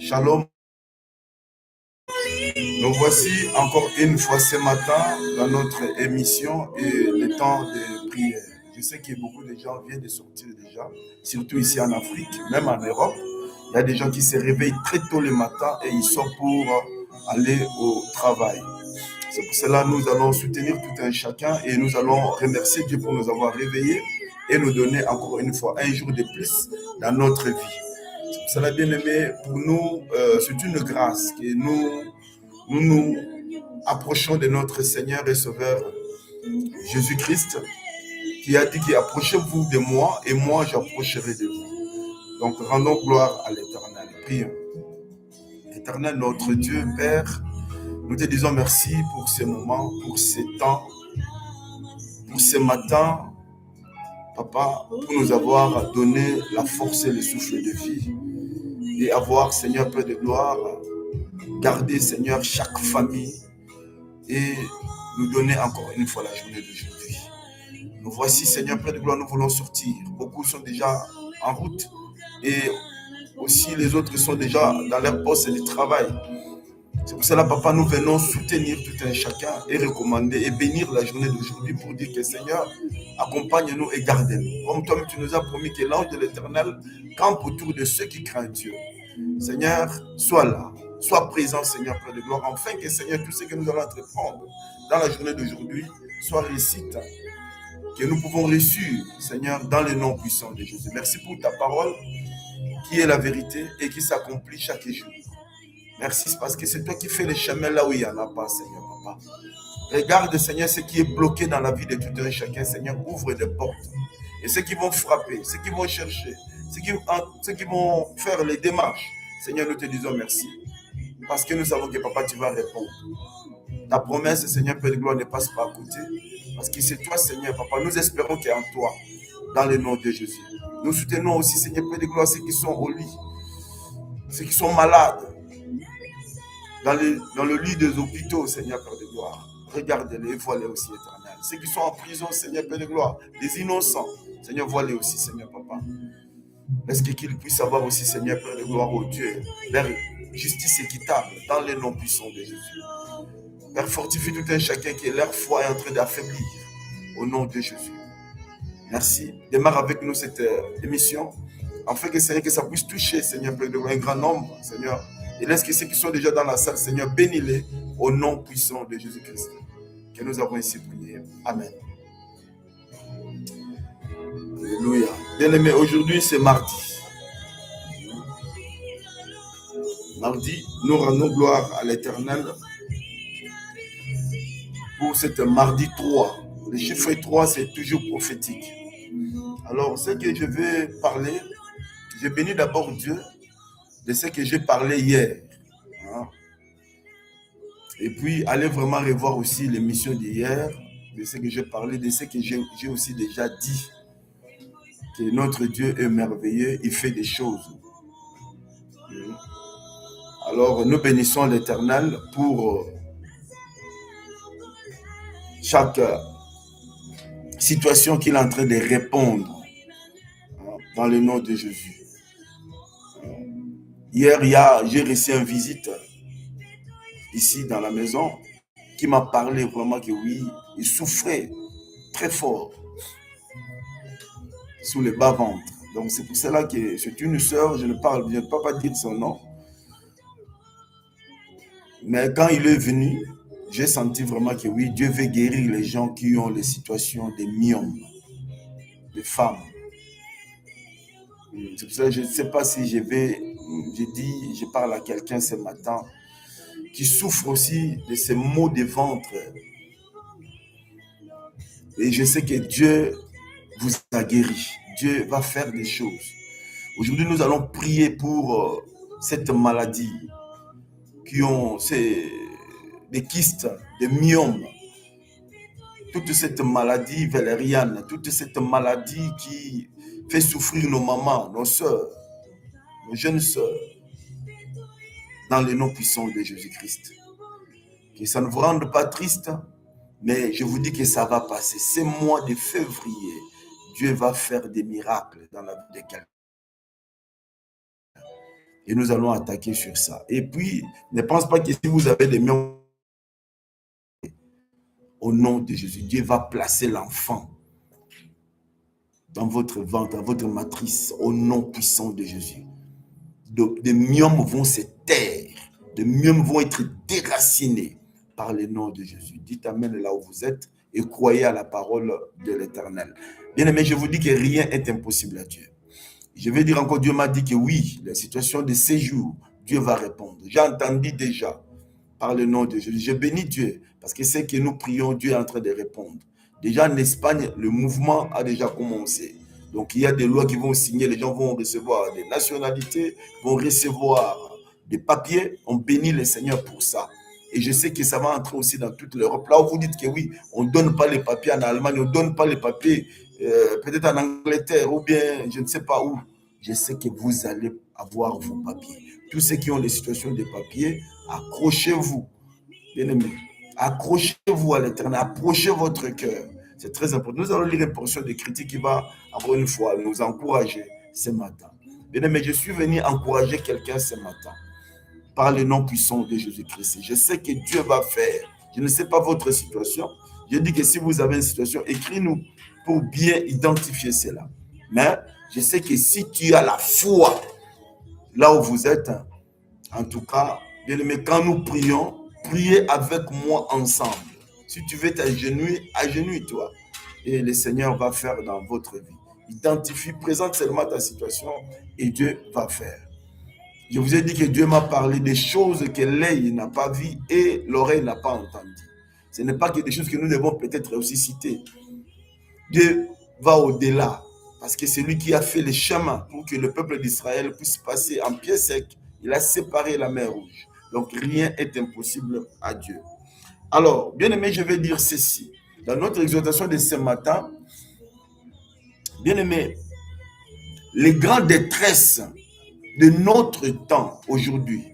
Shalom. Nous voici encore une fois ce matin dans notre émission et le temps de prière. Je sais que beaucoup de gens viennent de sortir déjà, surtout ici en Afrique, même en Europe. Il y a des gens qui se réveillent très tôt le matin et ils sortent pour aller au travail. C'est pour cela que nous allons soutenir tout un chacun et nous allons remercier Dieu pour nous avoir réveillés et nous donner encore une fois un jour de plus dans notre vie. C'est pour cela, bien aimé, pour nous, c'est une grâce que nous approchons de notre Seigneur et Sauveur Jésus-Christ, qui a dit approchez-vous de moi et moi j'approcherai de vous. Donc rendons gloire à l'Éternel. Prions. Éternel, notre Dieu, Père, nous te disons merci pour ces moments, pour ces temps, pour ce matin, Papa, pour nous avoir donné la force et le souffle de vie et avoir, Seigneur, Père de gloire, garder, Seigneur, chaque famille et nous donner encore une fois la journée d'aujourd'hui. Nous voici, Seigneur, Père de gloire, nous voulons sortir. Beaucoup sont déjà en route et aussi les autres sont déjà dans leur poste de travail. C'est pour cela, Papa, nous venons soutenir tout un chacun et recommander et bénir la journée d'aujourd'hui pour dire que, Seigneur, accompagne-nous et garde-nous. Comme toi, tu nous as promis que l'ange de l'Éternel campe autour de ceux qui craignent Dieu. Seigneur, sois là, sois présent, Seigneur, Père de gloire, afin que, Seigneur, tout ce que nous allons entreprendre dans la journée d'aujourd'hui soit réussite, que nous pouvons réussir, Seigneur, dans le nom puissant de Jésus. Merci pour ta parole qui est la vérité et qui s'accomplit chaque jour. Merci parce que c'est toi qui fais les chemins là où il n'y en a pas, Seigneur, Papa. Regarde, Seigneur, ce qui est bloqué dans la vie de tout un chacun, Seigneur, ouvre des portes. Et ceux qui vont frapper, ceux qui vont chercher, ceux qui vont faire les démarches, Seigneur, nous te disons merci. Parce que nous savons que, Papa, tu vas répondre. Ta promesse, Seigneur, Père de gloire, ne passe pas à côté. Parce que c'est toi, Seigneur, Papa. Nous espérons qu'il y a en toi, dans le nom de Jésus. Nous soutenons aussi, Seigneur, Père de gloire, ceux qui sont au lit, ceux qui sont malades, dans le lit des hôpitaux, Seigneur, Père de gloire. Regarde-les et vois-les aussi, éternel. Ceux qui sont en prison, Seigneur, Père de gloire, des innocents, Seigneur, vois-les aussi, Seigneur, Papa. Est-ce qu'ils puissent avoir aussi, Seigneur, Père de gloire, au Dieu, leur justice équitable, dans les noms puissants de Jésus. Père, fortifie tout un chacun qui est leur foi est en train d'affaiblir, au nom de Jésus. Merci. Démarre avec nous cette émission, afin que, Seigneur, que ça puisse toucher, Seigneur, Père de gloire, un grand nombre, Seigneur. Et laisse que ceux qui sont déjà dans la salle, Seigneur, bénis-les au nom puissant de Jésus-Christ. Que nous avons ici prié. Amen. Alléluia. Bien-aimés, aujourd'hui c'est mardi. Mardi, nous rendons gloire à l'Éternel pour cette mardi 3. Le chiffre 3, c'est toujours prophétique. Alors, ce que je vais parler, je bénis d'abord Dieu de ce que j'ai parlé hier. Et puis, allez vraiment revoir aussi l'émission d'hier, de ce que j'ai parlé, de ce que j'ai aussi déjà dit. Que notre Dieu est merveilleux, il fait des choses. Alors, nous bénissons l'Éternel pour chaque situation qu'il est en train de répondre dans le nom de Jésus. Hier, j'ai reçu une visite ici dans la maison qui m'a parlé vraiment que oui, il souffrait très fort sous le bas-ventre. Donc, c'est pour cela que c'est une sœur, je ne peux pas dire son nom. Mais quand il est venu, j'ai senti vraiment que oui, Dieu veut guérir les gens qui ont les situations de myomes, de femmes. C'est pour ça que je ne sais pas si je vais je parle à quelqu'un ce matin qui souffre aussi de ces maux de ventre. Et je sais que Dieu vous a guéri. Dieu va faire des choses. Aujourd'hui, nous allons prier pour cette maladie qui ont des kystes, des myomes, toute cette maladie valériane, toute cette maladie qui fait souffrir nos mamans, nos sœurs, nos jeunes sœurs, dans le nom puissant de Jésus-Christ. Que ça ne vous rende pas triste, mais je vous dis que ça va passer. Ce mois de février, Dieu va faire des miracles dans la vie de quelqu'un. Et nous allons attaquer sur ça. Et puis, ne pense pas que si vous avez des myomes, au nom de Jésus, Dieu va placer l'enfant dans votre ventre, dans votre matrice, au nom puissant de Jésus. Des myomes vont se taire, des myomes vont être déracinés par le nom de Jésus. Dites amen là où vous êtes et croyez à la parole de l'Éternel. Bien aimé, je vous dis que rien n'est impossible à Dieu. Je vais dire encore, Dieu m'a dit que oui, la situation de ces jours, Dieu va répondre. J'ai entendu déjà par le nom de Jésus. Je bénis Dieu parce que c'est que nous prions, Dieu est en train de répondre. Déjà en Espagne, le mouvement a déjà commencé. Donc il y a des lois qui vont signer, les gens vont recevoir des nationalités, vont recevoir des papiers. On bénit le Seigneur pour ça. Et je sais que ça va entrer aussi dans toute l'Europe. Là où vous dites que oui, on ne donne pas les papiers en Allemagne, on ne donne pas les papiers peut-être en Angleterre ou bien je ne sais pas où. Je sais que vous allez avoir vos papiers. Tous ceux qui ont les situations de papiers, accrochez-vous, bien-aimés. Accrochez-vous à l'Éternel, approchez votre cœur. C'est très important. Nous allons lire une portion de critique qui va, encore une fois, nous encourager ce matin. Bien-aimés, je suis venu encourager quelqu'un ce matin par le nom puissant de Jésus-Christ. Je sais que Dieu va faire. Je ne sais pas votre situation. Je dis que si vous avez une situation, écris-nous pour bien identifier cela. Mais je sais que si tu as la foi là où vous êtes, en tout cas, bien aimé, quand nous prions, priez avec moi ensemble. Si tu veux t'agenouiller, agenouille-toi. Et le Seigneur va faire dans votre vie. Identifie, présente seulement ta situation et Dieu va faire. Je vous ai dit que Dieu m'a parlé des choses que l'œil n'a pas vues et l'oreille n'a pas entendues. Ce n'est pas que des choses que nous devons peut-être aussi citer. Dieu va au-delà, parce que c'est lui qui a fait les chemins pour que le peuple d'Israël puisse passer en pied sec. Il a séparé la mer Rouge. Donc rien n'est impossible à Dieu. Alors, bien aimé, je vais dire ceci. Dans notre exhortation de ce matin, bien aimé, les grandes détresses de notre temps aujourd'hui,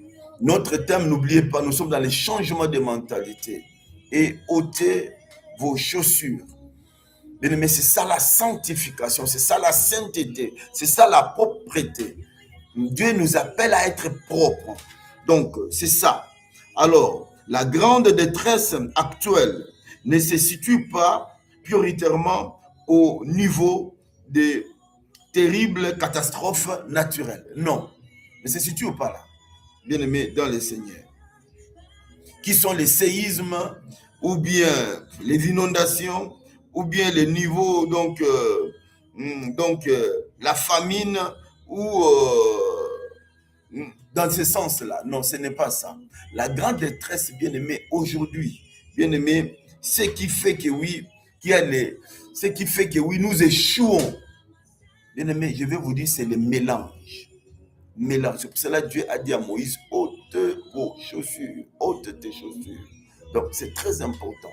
notre thème, n'oubliez pas, nous sommes dans les changements de mentalité. Et ôtez vos chaussures. Bien aimé, c'est ça la sanctification, c'est ça la sainteté, c'est ça la propreté. Dieu nous appelle à être propres. Donc, c'est ça. Alors, la grande détresse actuelle ne se situe pas prioritairement au niveau des terribles catastrophes naturelles. Non. Ne se situe pas là. Bien aimé dans le Seigneur. Qui sont les séismes, ou bien les inondations, ou bien les niveaux, la famine, ou dans ce sens-là. Non, ce n'est pas ça. La grande détresse, bien aimé, aujourd'hui, bien aimé, ce qui fait que oui, nous échouons. Bien aimé, je vais vous dire, c'est le mélange. C'est pour cela que Dieu a dit à Moïse, ôte vos chaussures, ôte tes chaussures. Donc, c'est très important.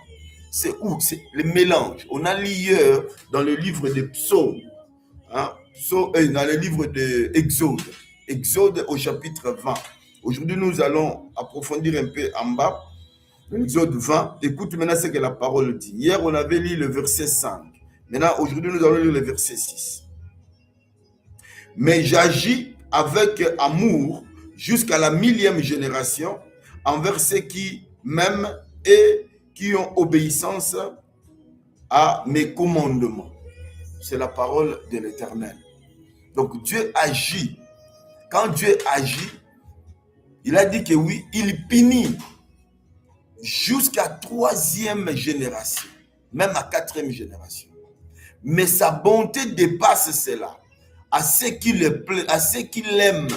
C'est où? C'est le mélange. On a lu dans le livre des psaumes, hein, dans le livre de Exode. Exode au chapitre 20. Aujourd'hui, nous allons approfondir un peu en bas. Exode 20. Écoute maintenant ce que la parole dit. Hier, on avait lu le verset 5. Maintenant, aujourd'hui, nous allons lire le verset 6. Mais j'agis avec amour jusqu'à la 1000e génération envers ceux qui m'aiment et qui ont obéissance à mes commandements. C'est la parole de l'Éternel. Donc Dieu agit. Quand Dieu agit, il a dit que oui, il punit jusqu'à 3e génération, même à 4e génération. Mais sa bonté dépasse cela. À ceux qui l'aiment,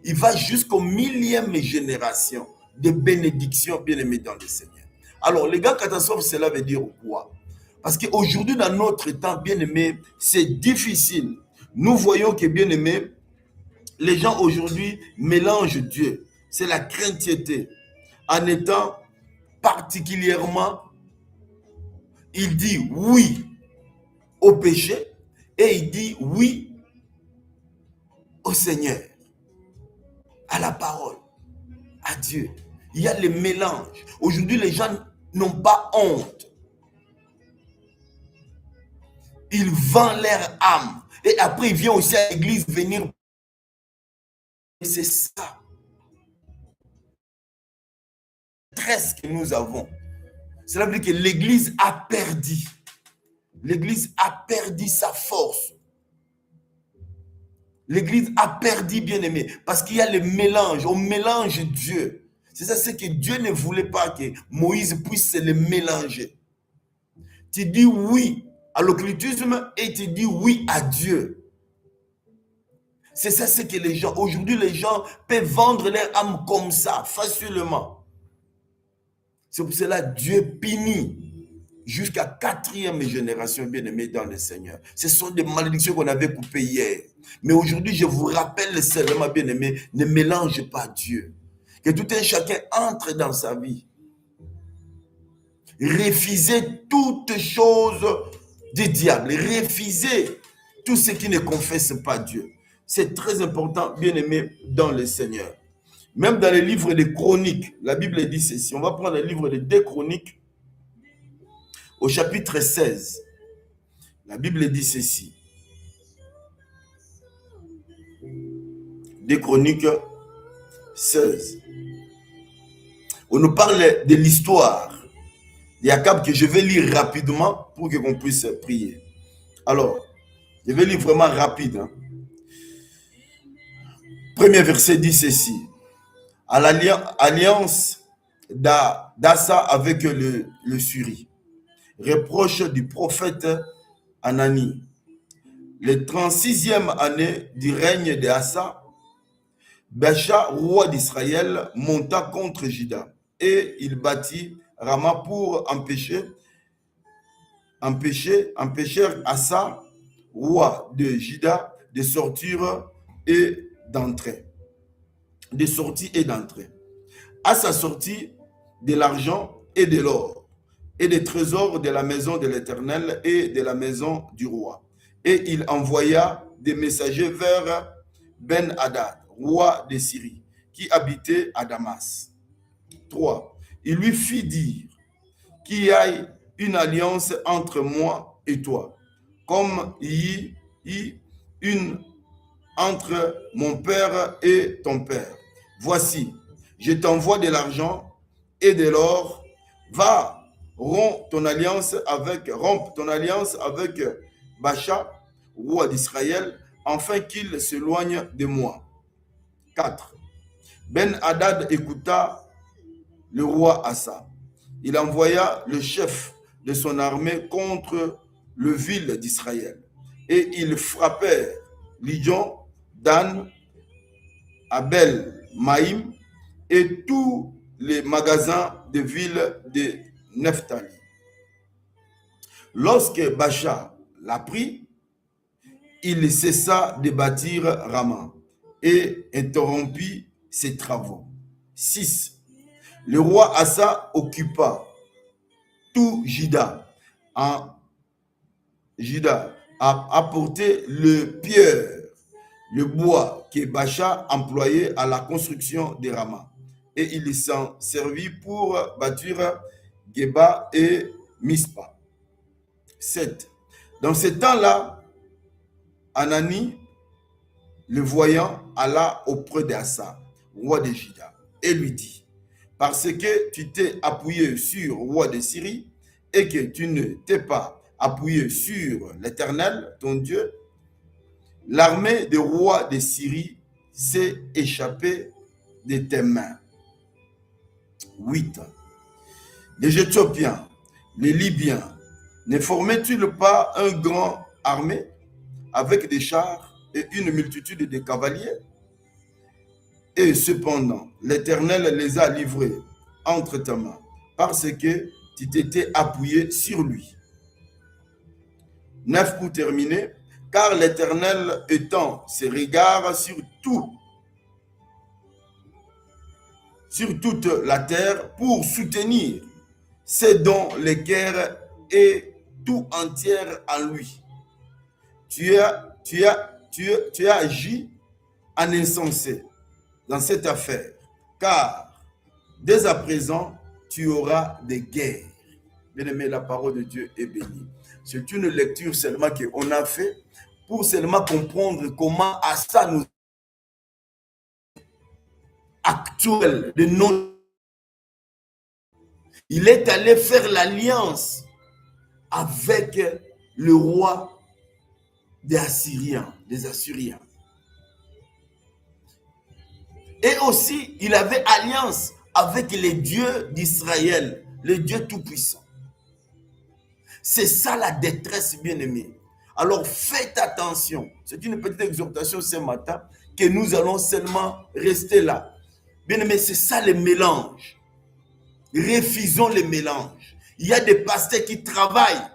il va jusqu'au 1000e génération de bénédictions, bien aimés dans le Seigneur. Alors, les grands catastrophes, cela veut dire quoi? Parce qu'aujourd'hui, dans notre temps, bien aimé, c'est difficile. Nous voyons que, bien aimé, les gens aujourd'hui mélangent Dieu. C'est la craintièté. En étant particulièrement, il dit oui au péché et il dit oui au Seigneur, à la parole, à Dieu. Il y a le mélange. Aujourd'hui, les gens n'ont pas honte. Ils vendent leur âme. Et après, ils viennent aussi à l'église venir. C'est ça. Stress que nous avons. Cela veut dire que l'église a perdu. L'église a perdu sa force. L'église a perdu, bien aimé, parce qu'il y a le mélange. On mélange Dieu. C'est ça, c'est que Dieu ne voulait pas que Moïse puisse le mélanger. Tu dis oui à l'occultisme et tu dis oui à Dieu. C'est ça, c'est que les gens, aujourd'hui, les gens peuvent vendre leur âme comme ça, facilement. C'est pour cela que Dieu punit jusqu'à 4e génération, bien aimée dans le Seigneur. Ce sont des malédictions qu'on avait coupées hier. Mais aujourd'hui, je vous rappelle seulement, bien aimé, ne mélange pas Dieu. Que tout un chacun entre dans sa vie. Refusez toutes choses du diable. Refusez tout ce qui ne confesse pas Dieu. C'est très important, bien aimé, dans le Seigneur. Même dans les livres des Chroniques, la Bible dit ceci. On va prendre le livre des 2 Chroniques, au chapitre 16. La Bible dit ceci. 2 Chroniques 16. On nous parle de l'histoire de Jacob que je vais lire rapidement pour qu'on puisse prier. Alors, je vais lire vraiment rapide. Premier verset dit ceci. À l'alliance d'Asa avec le Suri. Reproche du prophète Anani. Le 36e année du règne d'Asa, Baasha, roi d'Israël, monta contre Juda et il bâtit Rama pour empêcher Asa, roi de Juda, de sortir et d'entrer. De sortie et d'entrée. Asa sortit de l'argent et de l'or et des trésors de la maison de l'Éternel et de la maison du roi. Et il envoya des messagers vers Ben-Hadad, roi de Syrie, qui habitait à Damas. 3. Il lui fit dire qu'il y ait une alliance entre moi et toi, comme il y a une entre mon père et ton père. Voici, je t'envoie de l'argent et de l'or. Va, romps ton alliance avec Baasha, roi d'Israël, afin qu'il s'éloigne de moi. 4. Ben-Hadad écouta le roi Asa. Il envoya le chef de son armée contre le ville d'Israël. Et ils frappèrent Lijon, Dan, Abel, Maïm et tous les magasins de villes de Nephtali. Lorsque Baasha l'apprit, il cessa de bâtir Rama et interrompit ses travaux. 6. Le roi Asa occupa tout Juda. Juda a apporté le pierre, le bois que Baasha employait à la construction de Rama. Et il s'en servit pour bâtir Geba et Mispa. 7. Dans ce temps-là, Anani, le voyant, alla auprès d'Asa, roi de Juda, et lui dit: parce que tu t'es appuyé sur le roi de Syrie et que tu ne t'es pas appuyé sur l'Éternel, ton Dieu, l'armée des rois de Syrie s'est échappée de tes mains. 8. Les Éthiopiens, les Libyens, ne formaient-ils pas un grand armée avec des chars et une multitude de cavaliers? Et cependant, l'Éternel les a livrés entre ta main, parce que tu t'étais appuyé sur lui. 9 pour terminer, car l'Éternel étend ses regards sur toute la terre pour soutenir ceux dont le cœur est tout entier en lui. Tu as agi en insensé dans cette affaire, car dès à présent, tu auras des guerres. Bien-aimé, la parole de Dieu est bénie. C'est une lecture seulement qu'on a fait pour seulement comprendre comment Asa nous actuel de nos. Il est allé faire l'alliance avec le roi des Assyriens. Et aussi, il avait alliance avec les dieux d'Israël, les dieux tout-puissants. C'est ça la détresse, bien-aimés. Alors faites attention. C'est une petite exhortation ce matin que nous allons seulement rester là. Bien-aimés, c'est ça le mélange. Refusons le mélange. Il y a des pasteurs qui travaillent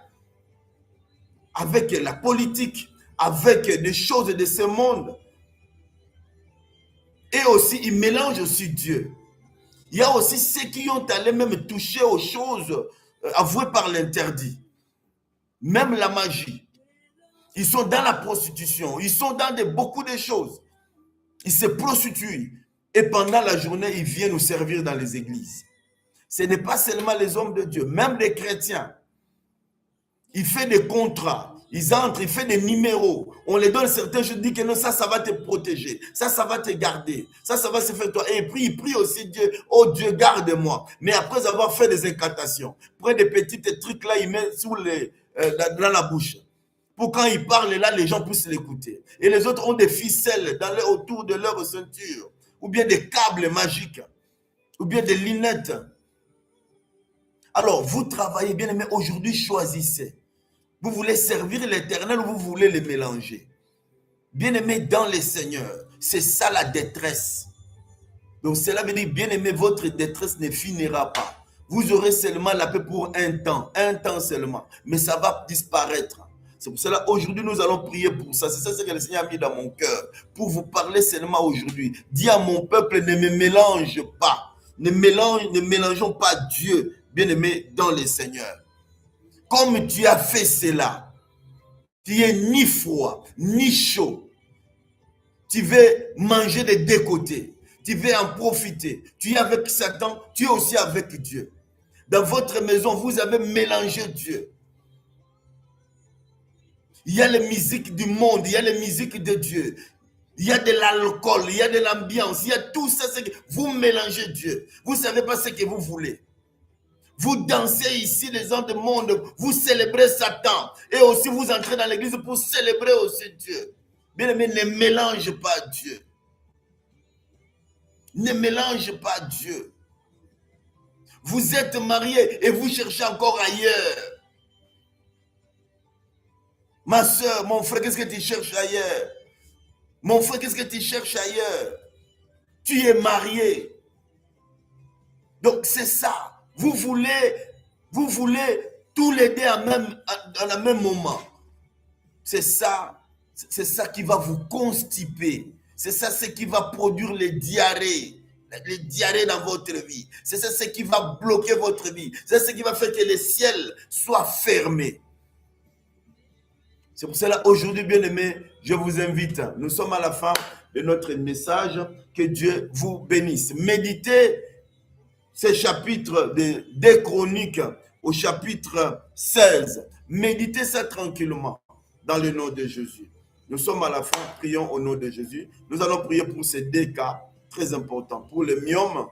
avec la politique, avec des choses de ce monde. Et aussi, ils mélangent aussi Dieu. Il y a aussi ceux qui ont allé même toucher aux choses avouées par l'interdit. Même la magie. Ils sont dans la prostitution. Ils sont dans beaucoup de choses. Ils se prostituent. Et pendant la journée, ils viennent nous servir dans les églises. Ce n'est pas seulement les hommes de Dieu, même les chrétiens. Ils font des contrats. Ils entrent, ils font des numéros. On les donne certains choses, disent que non, ça va te protéger. Ça va te garder. Ça va se faire toi. Et puis, ils prient aussi Dieu. Oh Dieu, garde-moi. Mais après avoir fait des incantations, prennent des petits trucs là, ils mettent dans la bouche. Pour quand ils parlent là, les gens puissent l'écouter. Et les autres ont des ficelles autour de leur ceinture. Ou bien des câbles magiques. Ou bien des lunettes. Alors, vous travaillez bien, mais aujourd'hui, choisissez. Vous voulez servir l'Éternel ou vous voulez les mélanger? Bien-aimé dans le Seigneur, c'est ça la détresse. Donc cela veut dire, bien-aimé, votre détresse ne finira pas. Vous aurez seulement la paix pour un temps seulement, mais ça va disparaître. C'est pour cela aujourd'hui nous allons prier pour ça. C'est ça ce que le Seigneur a mis dans mon cœur, pour vous parler seulement aujourd'hui. Dis à mon peuple, ne me mélange pas. Ne mélangeons pas Dieu, bien-aimé dans le Seigneur. Comme tu as fait cela, tu es ni froid, ni chaud. Tu veux manger des deux côtés. Tu veux en profiter. Tu es avec Satan, tu es aussi avec Dieu. Dans votre maison, vous avez mélangé Dieu. Il y a les musiques du monde, il y a les musiques de Dieu. Il y a de l'alcool, il y a de l'ambiance, il y a tout ça. Vous mélangez Dieu. Vous ne savez pas ce que vous voulez. Vous dansez ici les gens du monde, vous célébrez Satan. Et aussi vous entrez dans l'église pour célébrer aussi Dieu. Bien aimé, ne mélange pas Dieu. Ne mélange pas Dieu. Vous êtes marié et vous cherchez encore ailleurs. Ma soeur, mon frère, qu'est-ce que tu cherches ailleurs? Mon frère, qu'est-ce que tu cherches ailleurs? Tu es marié. Donc c'est ça. Vous voulez tous les deux dans le même moment. C'est ça qui va vous constiper. C'est ça ce qui va produire les diarrhées dans votre vie. C'est ça ce qui va bloquer votre vie. C'est ce qui va faire que le ciel soit fermé. C'est pour cela, aujourd'hui, bien-aimés, je vous invite. Nous sommes à la fin de notre message. Que Dieu vous bénisse. Méditez ce chapitre des Chroniques au chapitre 16. Méditez ça tranquillement dans le nom de Jésus. Nous sommes à la fin, prions au nom de Jésus. Nous allons prier pour ces deux cas très importants, pour le myome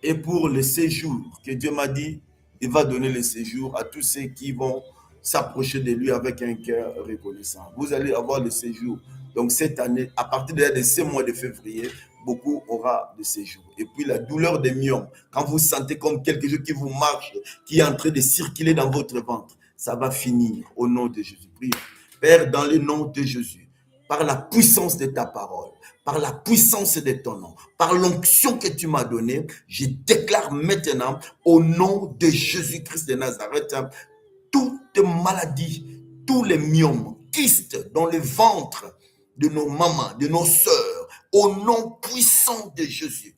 et pour le séjour, que Dieu m'a dit, il va donner le séjour à tous ceux qui vont s'approcher de lui avec un cœur reconnaissant. Vous allez avoir le séjour. Donc cette année, à partir de ce mois de février, beaucoup aura de séjour. Et puis la douleur des myomes, quand vous sentez comme quelque chose qui vous marche, qui est en train de circuler dans votre ventre, ça va finir au nom de Jésus. Prions. Père, dans le nom de Jésus, par la puissance de ta parole, par la puissance de ton nom, par l'onction que tu m'as donnée, je déclare maintenant au nom de Jésus-Christ de Nazareth, toute maladie, tous les myomes, kystes dans le ventre de nos mamans, de nos sœurs, au nom puissant de Jésus.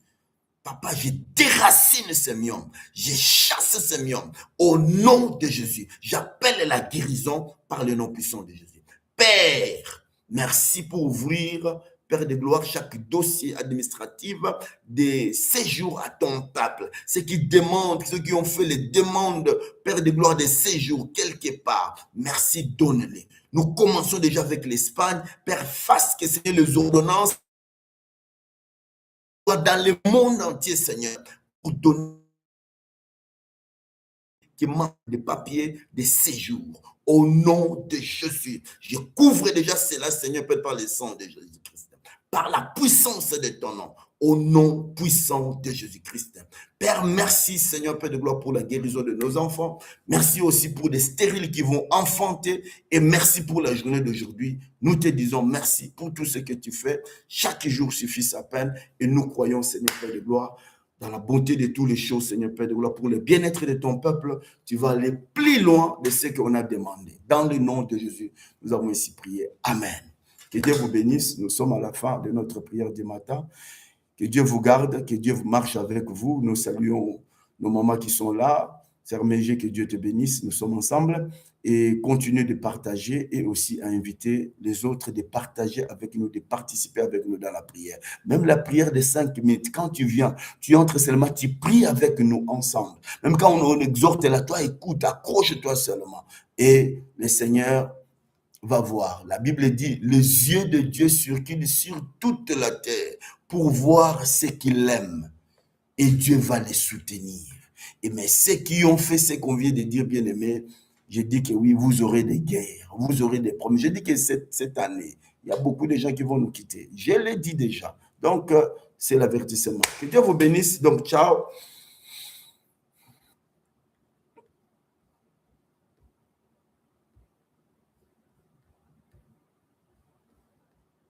Papa, je déracine ces myomes, je chasse ces myomes au nom de Jésus. J'appelle la guérison par le nom puissant de Jésus. Père, merci pour ouvrir, Père de gloire, chaque dossier administratif des séjours à ton peuple. Ceux qui demandent, ceux qui ont fait les demandes, Père de gloire, des séjours quelque part. Merci, donne-les. Nous commençons déjà avec l'Espagne. Père, fasse que c'est les ordonnances dans le monde entier, Seigneur, pour donner qui manque de papiers de séjour. Au nom de Jésus, je couvre déjà cela, Seigneur, par le sang de Jésus-Christ, par la puissance de ton nom, au nom puissant de Jésus-Christ. Père, merci, Seigneur, Père de gloire, pour la guérison de nos enfants. Merci aussi pour des stériles qui vont enfanter. Et merci pour la journée d'aujourd'hui. Nous te disons merci pour tout ce que tu fais. Chaque jour suffit sa peine. Et nous croyons, Seigneur, Père de gloire, dans la bonté de toutes les choses, Seigneur Père de gloire, pour le bien-être de ton peuple, tu vas aller plus loin de ce qu'on a demandé. Dans le nom de Jésus, nous avons ici prié. Amen. Que Dieu vous bénisse. Nous sommes à la fin de notre prière du matin. Que Dieu vous garde, que Dieu marche avec vous. Nous saluons nos mamans qui sont là. Sœur Mégé, que Dieu te bénisse. Nous sommes ensemble et continue de partager et aussi à inviter les autres de partager avec nous, de participer avec nous dans la prière. Même la prière de 5 minutes, quand tu viens, tu entres seulement, tu pries avec nous ensemble. Même quand on exhorte là, toi écoute, accroche-toi seulement. Et le Seigneur va voir. La Bible dit, les yeux de Dieu circulent sur toute la terre pour voir ce qu'il aime. Et Dieu va les soutenir. Et mais ceux qui ont fait ce qu'on vient de dire, bien aimé, je dis que oui, vous aurez des guerres, vous aurez des problèmes. Je dis que cette année, il y a beaucoup de gens qui vont nous quitter. Je l'ai dit déjà. Donc, c'est l'avertissement. Que Dieu vous bénisse. Donc, ciao.